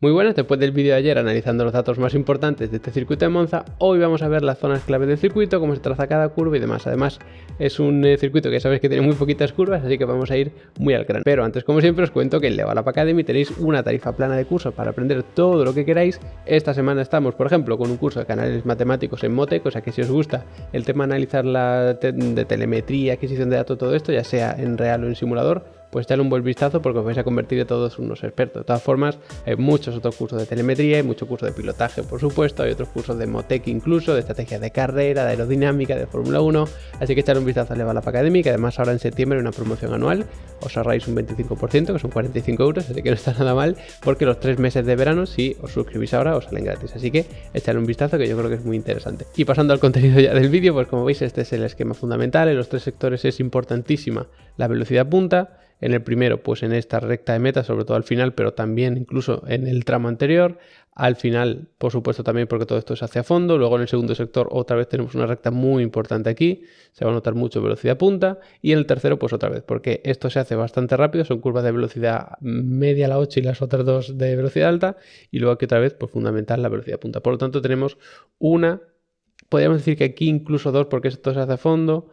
Muy buenas, después del vídeo de ayer analizando los datos más importantes de este circuito de Monza, hoy vamos a ver las zonas clave del circuito, cómo se traza cada curva y demás. Además, es un circuito que sabéis que tiene muy poquitas curvas, así que vamos a ir muy al grano. Pero antes, como siempre, os cuento que en Level Up Academy tenéis una tarifa plana de curso para aprender todo lo que queráis. Esta semana estamos, por ejemplo, con un curso de canales matemáticos en Motec, o sea que si os gusta el tema de analizar de telemetría, adquisición de datos, todo esto, ya sea en real o en simulador, pues echadle un buen vistazo porque os vais a convertir de todos unos expertos. De todas formas, hay muchos otros cursos de telemetría, hay muchos cursos de pilotaje, por supuesto, hay otros cursos de Motec incluso, de estrategia de carrera, de aerodinámica, de Fórmula 1, así que echadle un vistazo a Level Up Academy, que además ahora en septiembre hay una promoción anual, os ahorráis un 25%, que son 45 euros, así que no está nada mal, porque los 3 meses de verano, si os suscribís ahora, os salen gratis, así que echadle un vistazo que yo creo que es muy interesante. Y pasando al contenido ya del vídeo, pues como veis este es el esquema fundamental, en los 3 sectores es importantísima la velocidad punta. En el primero, pues en esta recta de meta, sobre todo al final, pero también incluso en el tramo anterior. Al final, por supuesto, también porque todo esto es hacia fondo. Luego en el segundo sector otra vez tenemos una recta muy importante aquí. Se va a notar mucho velocidad punta. Y en el tercero, pues otra vez, porque esto se hace bastante rápido. Son curvas de velocidad media, la 8 y las otras dos de velocidad alta. Y luego aquí otra vez, pues fundamental la velocidad punta. Por lo tanto, tenemos podríamos decir que aquí incluso 2, porque esto se hace a fondo,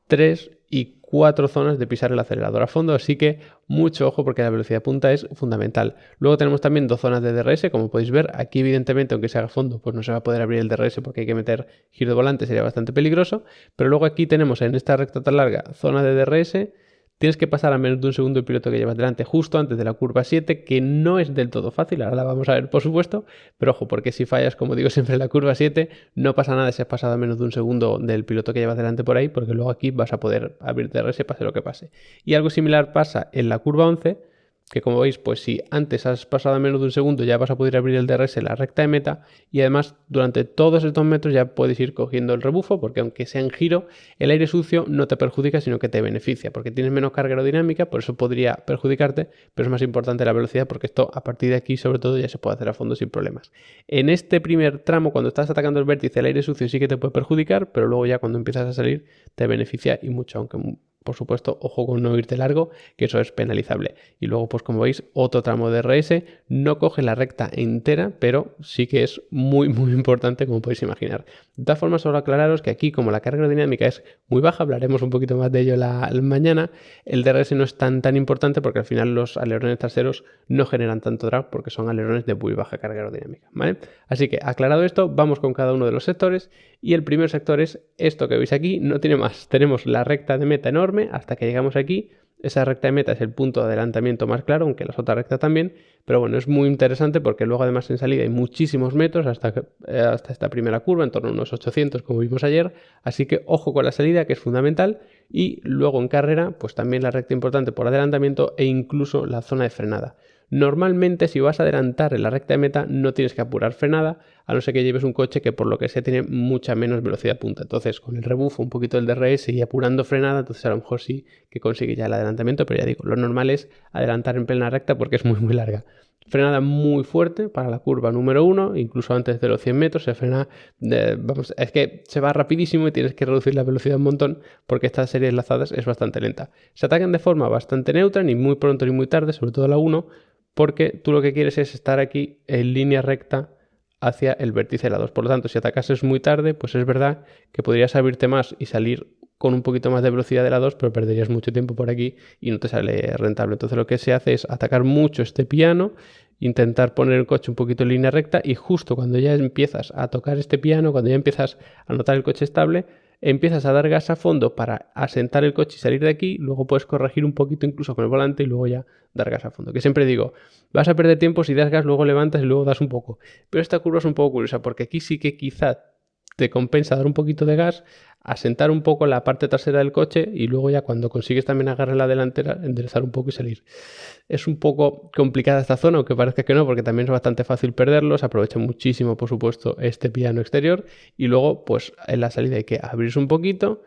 3 y 4 zonas de pisar el acelerador a fondo, así que mucho ojo porque la velocidad punta es fundamental. Luego tenemos también 2 zonas de DRS, como podéis ver, aquí evidentemente aunque se haga a fondo pues no se va a poder abrir el DRS porque hay que meter giro de volante, sería bastante peligroso, pero luego aquí tenemos en esta recta tan larga zona de DRS. Tienes que pasar a menos de un segundo el piloto que llevas delante justo antes de la curva 7, que no es del todo fácil, ahora la vamos a ver por supuesto, pero ojo, porque si fallas, como digo siempre en la curva 7, no pasa nada si has pasado a menos de un segundo del piloto que llevas delante por ahí, porque luego aquí vas a poder abrir DRS pase lo que pase. Y algo similar pasa en la curva 11, que como veis, pues si antes has pasado a menos de un segundo ya vas a poder abrir el DRS en la recta de meta y además durante todos estos metros ya puedes ir cogiendo el rebufo porque aunque sea en giro, el aire sucio no te perjudica sino que te beneficia porque tienes menos carga aerodinámica, por eso podría perjudicarte, pero es más importante la velocidad porque esto a partir de aquí sobre todo ya se puede hacer a fondo sin problemas. En este primer tramo cuando estás atacando el vértice el aire sucio sí que te puede perjudicar, pero luego ya cuando empiezas a salir te beneficia y mucho, aunque por supuesto, ojo con no irte largo, que eso es penalizable. Y luego, pues como veis, otro tramo de RS, no coge la recta entera, pero sí que es muy importante, como podéis imaginar. De todas formas, solo aclararos que aquí, como la carga aerodinámica es muy baja, hablaremos un poquito más de ello mañana, el DRS no es tan importante porque al final los alerones traseros no generan tanto drag porque son alerones de muy baja carga aerodinámica, ¿vale? Así que, aclarado esto, vamos con cada uno de los sectores y el primer sector es esto que veis aquí, no tiene más. Tenemos la recta de meta enorme hasta que llegamos aquí. Esa recta de meta es el punto de adelantamiento más claro, aunque las otras rectas también, pero bueno, es muy interesante porque luego además en salida hay muchísimos metros hasta esta primera curva, en torno a unos 800 como vimos ayer, así que ojo con la salida que es fundamental y luego en carrera pues también la recta importante por adelantamiento e incluso la zona de frenada. Normalmente si vas a adelantar en la recta de meta no tienes que apurar frenada, a no ser que lleves un coche que por lo que sea tiene mucha menos velocidad punta. Entonces con el rebufo, un poquito del DRS y apurando frenada, entonces a lo mejor sí que consigue ya el adelantamiento, pero ya digo, lo normal es adelantar en plena recta porque es muy larga. Frenada muy fuerte para la curva número 1, incluso antes de los 100 metros se frena, es que se va rapidísimo y tienes que reducir la velocidad un montón porque esta serie de lazadas es bastante lenta. Se atacan de forma bastante neutra, ni muy pronto ni muy tarde, sobre todo la 1, porque tú lo que quieres es estar aquí en línea recta hacia el vértice de la 2. Por lo tanto, si atacases muy tarde, pues es verdad que podrías abrirte más y salir con un poquito más de velocidad de la 2, pero perderías mucho tiempo por aquí y no te sale rentable. Entonces lo que se hace es atacar mucho este piano, intentar poner el coche un poquito en línea recta y justo cuando ya empiezas a tocar este piano, cuando ya empiezas a notar el coche estable, empiezas a dar gas a fondo para asentar el coche y salir de aquí, luego puedes corregir un poquito incluso con el volante y luego ya dar gas a fondo. Que siempre digo, vas a perder tiempo si das gas, luego levantas y luego das un poco. Pero esta curva es un poco curiosa porque aquí sí que quizá te compensa dar un poquito de gas, asentar un poco la parte trasera del coche y luego ya cuando consigues también agarrar la delantera, enderezar un poco y salir. Es un poco complicada esta zona, aunque parezca que no, porque también es bastante fácil perderlos. Aprovecha muchísimo, por supuesto, este piano exterior y luego, pues en la salida hay que abrirse un poquito.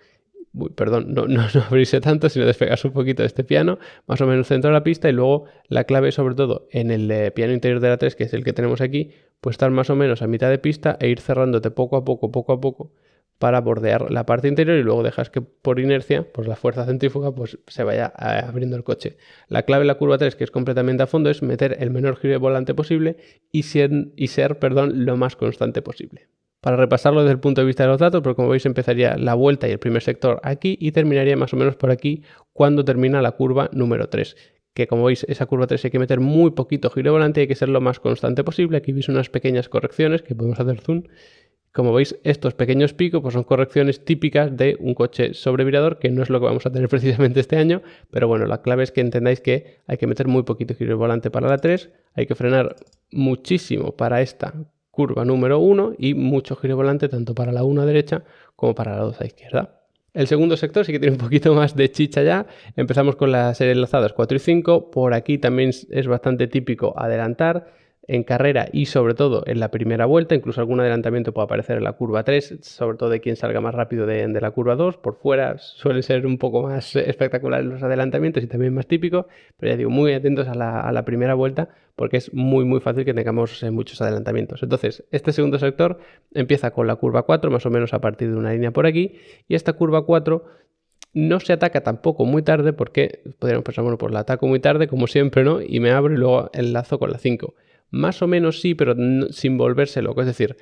No abrirse tanto, sino despegarse un poquito de este piano, más o menos centro de la pista y luego la clave sobre todo en el piano interior de la 3, que es el que tenemos aquí, pues estar más o menos a mitad de pista e ir cerrándote poco a poco, para bordear la parte interior y luego dejas que por inercia, pues la fuerza centrífuga, pues se vaya abriendo el coche. La clave en la curva 3, que es completamente a fondo, es meter el menor giro de volante posible y ser lo más constante posible. Para repasarlo desde el punto de vista de los datos, porque como veis empezaría la vuelta y el primer sector aquí y terminaría más o menos por aquí cuando termina la curva número 3. Que como veis, esa curva 3 hay que meter muy poquito giro de volante y hay que ser lo más constante posible. Aquí veis unas pequeñas correcciones que podemos hacer zoom. Como veis, estos pequeños picos pues son correcciones típicas de un coche sobrevirador, que no es lo que vamos a tener precisamente este año, pero bueno, la clave es que entendáis que hay que meter muy poquito giro de volante para la 3, hay que frenar muchísimo para esta curva número 1 y mucho giro de volante tanto para la 1 a derecha como para la 2 a izquierda. El segundo sector sí que tiene un poquito más de chicha ya. Empezamos con las series enlazadas 4 y 5. Por aquí también es bastante típico adelantar en carrera y sobre todo en la primera vuelta. Incluso algún adelantamiento puede aparecer en la curva 3, sobre todo de quien salga más rápido de la curva 2. Por fuera suelen ser un poco más espectaculares los adelantamientos y también más típicos. Pero ya digo, muy atentos a la primera vuelta porque es muy fácil que tengamos muchos adelantamientos. Entonces, este segundo sector empieza con la curva 4, más o menos a partir de una línea por aquí. Y esta curva 4 no se ataca tampoco muy tarde porque podríamos pensar, bueno, pues la ataco muy tarde como siempre, ¿no? Y me abro y luego enlazo con la 5. Más o menos sí, pero sin volverse loco. Es decir,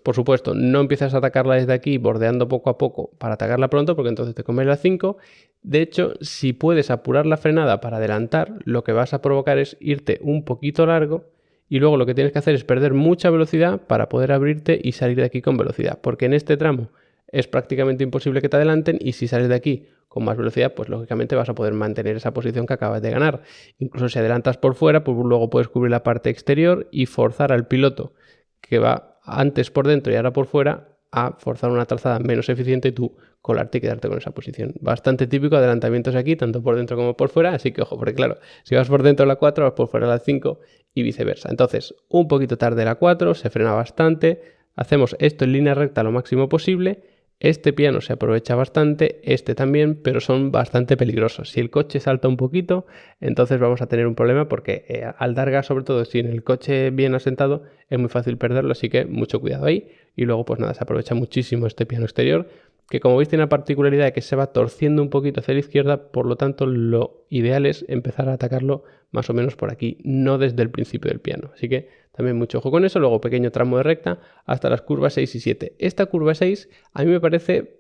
por supuesto, no empiezas a atacarla desde aquí bordeando poco a poco para atacarla pronto porque entonces te comes la 5. De hecho, si puedes apurar la frenada para adelantar, lo que vas a provocar es irte un poquito largo y luego lo que tienes que hacer es perder mucha velocidad para poder abrirte y salir de aquí con velocidad. Porque en este tramo es prácticamente imposible que te adelanten y si sales de aquí con más velocidad, pues lógicamente vas a poder mantener esa posición que acabas de ganar. Incluso si adelantas por fuera, pues luego puedes cubrir la parte exterior y forzar al piloto que va antes por dentro y ahora por fuera a forzar una trazada menos eficiente y tú colarte y quedarte con esa posición. Bastante típico adelantamientos aquí, tanto por dentro como por fuera, así que ojo, porque claro, si vas por dentro la 4, vas por fuera la 5 y viceversa. Entonces, un poquito tarde la 4, se frena bastante, hacemos esto en línea recta lo máximo posible. Este piano se aprovecha bastante, este también, pero son bastante peligrosos. Si el coche salta un poquito, entonces vamos a tener un problema porque al dar gas, sobre todo si en el coche bien asentado, es muy fácil perderlo, así que mucho cuidado ahí. Y luego pues nada, se aprovecha muchísimo este piano exterior, que como veis tiene la particularidad de que se va torciendo un poquito hacia la izquierda, por lo tanto lo ideal es empezar a atacarlo más o menos por aquí, no desde el principio del piano. Así que también mucho ojo con eso. Luego pequeño tramo de recta hasta las curvas 6 y 7. Esta curva 6 a mí me parece,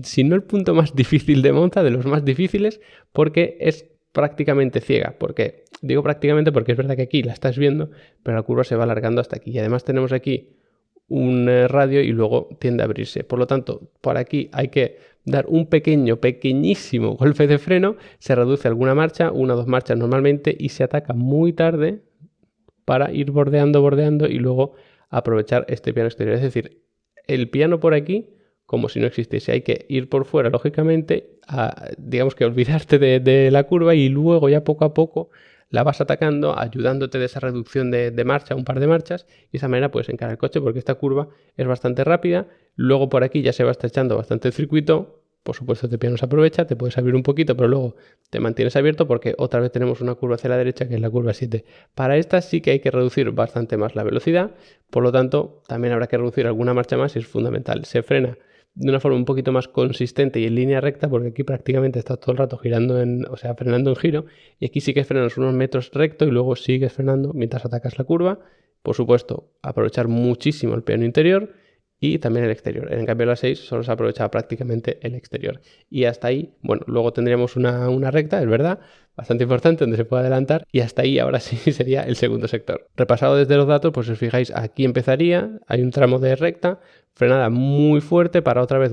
si no el punto más difícil de Monza, de los más difíciles, porque es prácticamente ciega. Porque digo prácticamente porque es verdad que aquí la estás viendo, pero la curva se va alargando hasta aquí. Y además tenemos aquí un radio y luego tiende a abrirse. Por lo tanto, por aquí hay que dar un pequeñísimo golpe de freno. Se reduce alguna marcha, 1 o 2 marchas normalmente, y se ataca muy tarde para ir bordeando y luego aprovechar este piano exterior. Es decir, el piano por aquí, como si no existiese, hay que ir por fuera, lógicamente, digamos que olvidarte de la curva y luego ya poco a poco la vas atacando, ayudándote de esa reducción de marcha, un par de marchas, y de esa manera puedes encarar el coche porque esta curva es bastante rápida. Luego por aquí ya se va estrechando bastante el circuito. Por supuesto, este piano se aprovecha, te puedes abrir un poquito, pero luego te mantienes abierto porque otra vez tenemos una curva hacia la derecha que es la curva 7. Para esta sí que hay que reducir bastante más la velocidad, por lo tanto también habrá que reducir alguna marcha más y es fundamental. Se frena de una forma un poquito más consistente y en línea recta porque aquí prácticamente estás todo el rato girando, frenando en giro, y aquí sí que frenas unos metros recto y luego sigues frenando mientras atacas la curva. Por supuesto, aprovechar muchísimo el piano interior y también el exterior. En cambio la 6 solo se aprovechaba prácticamente el exterior. Y hasta ahí, bueno, luego tendríamos una recta, es verdad, bastante importante donde se puede adelantar, y hasta ahí ahora sí sería el segundo sector. Repasado desde los datos, pues si os fijáis, aquí empezaría, hay un tramo de recta, frenada muy fuerte para otra vez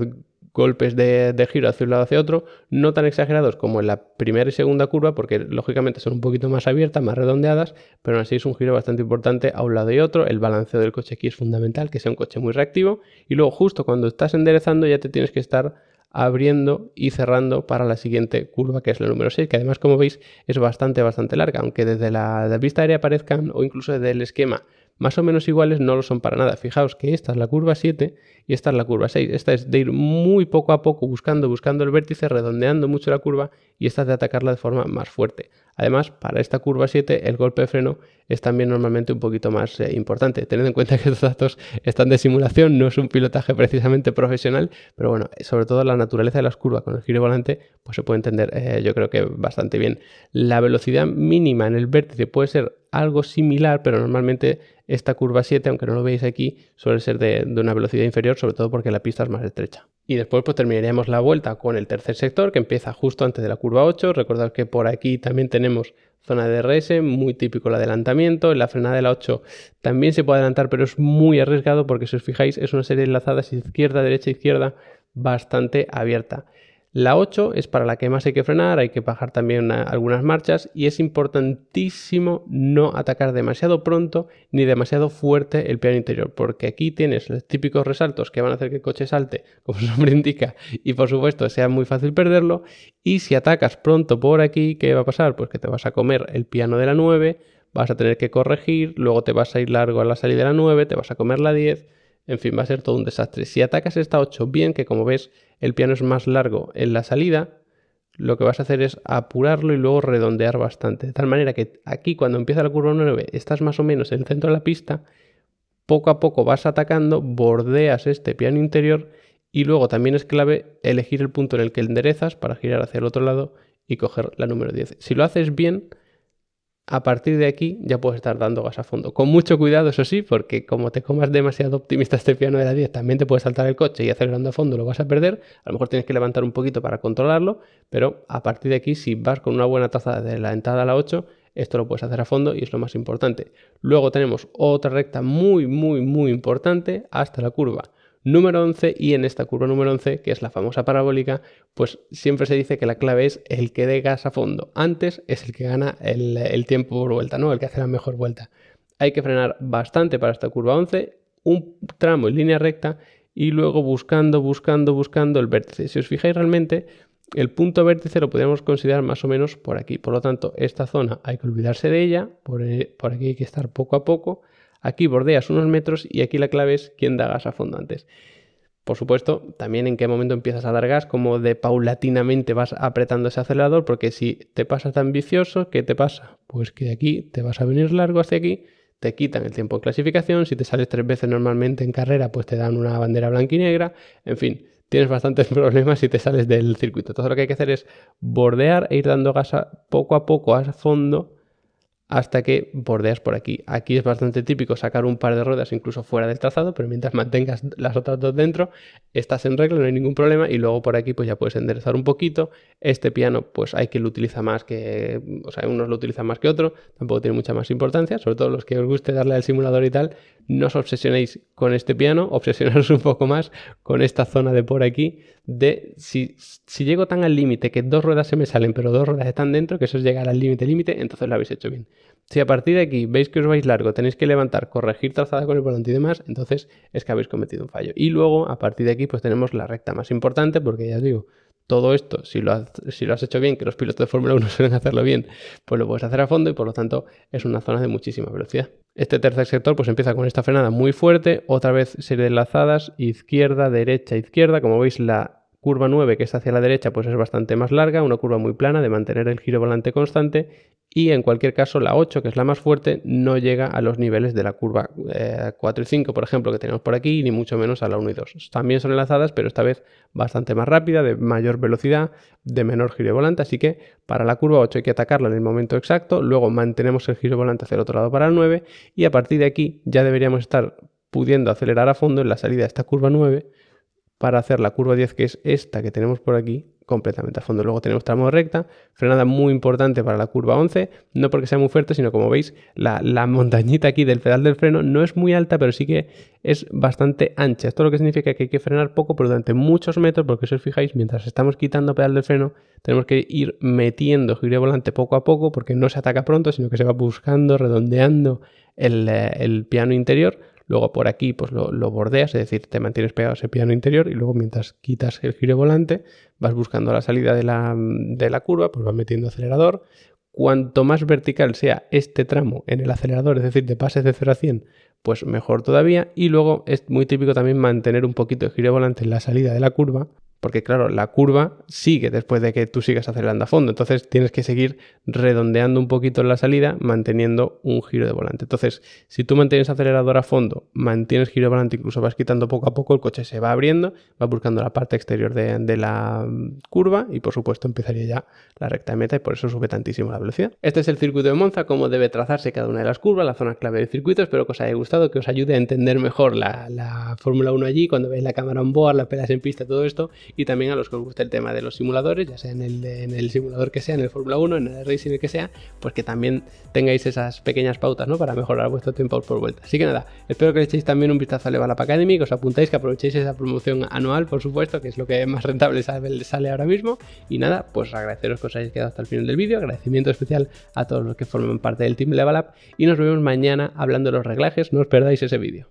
golpes de giro hacia un lado hacia otro, no tan exagerados como en la primera y segunda curva, porque lógicamente son un poquito más abiertas, más redondeadas, pero aún así es un giro bastante importante a un lado y otro. El balanceo del coche aquí es fundamental, que sea un coche muy reactivo, y luego justo cuando estás enderezando ya te tienes que estar abriendo y cerrando para la siguiente curva, que es la número 6, que además, como veis, es bastante larga, aunque desde la vista aérea parezcan, o incluso desde el esquema, más o menos iguales no lo son para nada. Fijaos que esta es la curva 7 y esta es la curva 6. Esta es de ir muy poco a poco buscando el vértice, redondeando mucho la curva, y esta es de atacarla de forma más fuerte. Además, para esta curva 7 el golpe de freno es también normalmente un poquito más importante. Tened en cuenta que estos datos están de simulación, no es un pilotaje precisamente profesional, pero bueno, sobre todo la naturaleza de las curvas con el giro de volante pues se puede entender yo creo que bastante bien. La velocidad mínima en el vértice puede ser algo similar, pero normalmente esta curva 7, aunque no lo veis aquí, suele ser de una velocidad inferior, sobre todo porque la pista es más estrecha. Y después pues terminaríamos la vuelta con el tercer sector, que empieza justo antes de la curva 8. Recordad que por aquí también tenemos zona de DRS, muy típico el adelantamiento. En la frenada de la 8 también se puede adelantar, pero es muy arriesgado porque, si os fijáis, es una serie de enlazadas izquierda, derecha, izquierda, bastante abierta. La 8 es para la que más hay que frenar, hay que bajar también algunas marchas, y es importantísimo no atacar demasiado pronto ni demasiado fuerte el piano interior, porque aquí tienes los típicos resaltos que van a hacer que el coche salte, como su nombre indica, y por supuesto sea muy fácil perderlo. Y si atacas pronto por aquí, ¿qué va a pasar? Pues que te vas a comer el piano de la 9, vas a tener que corregir, luego te vas a ir largo a la salida de la 9, te vas a comer la 10, en fin, va a ser todo un desastre. Si atacas esta 8 bien, que como ves el piano es más largo en la salida, lo que vas a hacer es apurarlo y luego redondear bastante. De tal manera que aquí, cuando empieza la curva 9, estás más o menos en el centro de la pista, poco a poco vas atacando, bordeas este piano interior, y luego también es clave elegir el punto en el que enderezas para girar hacia el otro lado y coger la número 10. Si lo haces bien, a partir de aquí ya puedes estar dando gas a fondo. Con mucho cuidado, eso sí, porque como te comas demasiado optimista este piano de la 10, también te puedes saltar el coche y acelerando a fondo lo vas a perder. A lo mejor tienes que levantar un poquito para controlarlo, pero a partir de aquí, si vas con una buena trazada de la entrada a la 8, esto lo puedes hacer a fondo y es lo más importante. Luego tenemos otra recta muy importante hasta la curva número 11, y en esta curva número 11, que es la famosa parabólica, pues siempre se dice que la clave es el que dé gas a fondo. Antes es el que gana el tiempo por vuelta, ¿no? El que hace la mejor vuelta. Hay que frenar bastante para esta curva 11, un tramo en línea recta, y luego buscando el vértice. Si os fijáis, realmente el punto vértice lo podríamos considerar más o menos por aquí. Por lo tanto, esta zona hay que olvidarse de ella, por aquí hay que estar poco a poco. Aquí bordeas unos metros y aquí la clave es quién da gas a fondo antes. Por supuesto, también en qué momento empiezas a dar gas, como de paulatinamente vas apretando ese acelerador, porque si te pasas tan ambicioso, ¿qué te pasa? Pues que de aquí te vas a venir largo hacia aquí, te quitan el tiempo en clasificación, si te sales 3 veces normalmente en carrera, pues te dan una bandera blanca y negra, en fin, tienes bastantes problemas si te sales del circuito. Todo lo que hay que hacer es bordear e ir dando gas poco a poco a fondo, hasta que bordeas por aquí. Aquí es bastante típico sacar un par de ruedas incluso fuera del trazado, pero mientras mantengas las otras dos dentro, estás en regla, no hay ningún problema. Y luego por aquí pues ya puedes enderezar un poquito. Este piano pues hay quien lo utiliza más que, o sea, unos lo utilizan más que otro, tampoco tiene mucha más importancia, sobre todo los que os guste darle al simulador y tal. No os obsesionéis con este piano, obsesionaros un poco más con esta zona de por aquí, de si llego tan al límite que 2 ruedas se me salen, pero 2 ruedas están dentro, que eso es llegar al límite, entonces lo habéis hecho bien. Si a partir de aquí veis que os vais largo, tenéis que levantar, corregir trazada con el volante y demás, entonces es que habéis cometido un fallo. Y luego, a partir de aquí, pues tenemos la recta más importante, porque ya os digo, todo esto, si lo has hecho bien, que los pilotos de Fórmula 1 suelen hacerlo bien, pues lo puedes hacer a fondo, y por lo tanto es una zona de muchísima velocidad. Este tercer sector pues empieza con esta frenada muy fuerte, otra vez serie de enlazadas, izquierda, derecha, izquierda. Como veis, la curva 9, que es hacia la derecha, pues es bastante más larga, una curva muy plana de mantener el giro volante constante, y en cualquier caso la 8, que es la más fuerte, no llega a los niveles de la curva 4 y 5, por ejemplo, que tenemos por aquí, ni mucho menos a la 1 y 2. También son enlazadas, pero esta vez bastante más rápida, de mayor velocidad, de menor giro de volante, así que para la curva 8 hay que atacarla en el momento exacto, luego mantenemos el giro de volante hacia el otro lado para el 9, y a partir de aquí ya deberíamos estar pudiendo acelerar a fondo en la salida de esta curva 9, para hacer la curva 10, que es esta que tenemos por aquí, completamente a fondo. Luego tenemos tramo de recta, frenada muy importante para la curva 11, no porque sea muy fuerte, sino como veis, la montañita aquí del pedal del freno no es muy alta, pero sí que es bastante ancha. Esto lo que significa que hay que frenar poco, pero durante muchos metros, porque si os fijáis, mientras estamos quitando pedal del freno, tenemos que ir metiendo giro de volante poco a poco, porque no se ataca pronto, sino que se va buscando, redondeando el piano interior. Luego por aquí pues lo bordeas, es decir, te mantienes pegado a ese piano interior, y luego mientras quitas el giro volante vas buscando la salida de la curva, pues vas metiendo acelerador, Cuanto más vertical sea este tramo en el acelerador, es decir, de pases de 0 a 100, pues mejor todavía. Y luego es muy típico también mantener un poquito de giro de volante en la salida de la curva, porque claro, la curva sigue después de que tú sigas acelerando a fondo, entonces tienes que seguir redondeando un poquito en la salida, manteniendo un giro de volante. Entonces, si tú mantienes acelerador a fondo, mantienes giro de volante, incluso vas quitando poco a poco, el coche se va abriendo, va buscando la parte exterior de la curva y por supuesto empezaría ya la recta de meta y por eso sube tantísimo la velocidad. Este es el circuito de Monza, cómo debe trazarse cada una de las curvas, la zona clave del circuito. Espero que os haya gustado, que os ayude a entender mejor la Fórmula 1 allí, cuando veis la cámara on board, las pelas en pista, todo esto. Y también a los que os gusta el tema de los simuladores, ya sea en el simulador que sea, en el Fórmula 1, en el Racing el que sea, pues que también tengáis esas pequeñas pautas, ¿no?, para mejorar vuestro tiempo por vuelta. Así que nada, espero que le echéis también un vistazo a Level Up Academy, que os apuntéis, que aprovechéis esa promoción anual, por supuesto, que es lo que más rentable sale ahora mismo. Y nada, pues agradeceros que os hayáis quedado hasta el final del vídeo, agradecimiento especial a todos los que forman parte del Team Level Up y nos vemos mañana hablando de los reglajes, no os perdáis ese vídeo.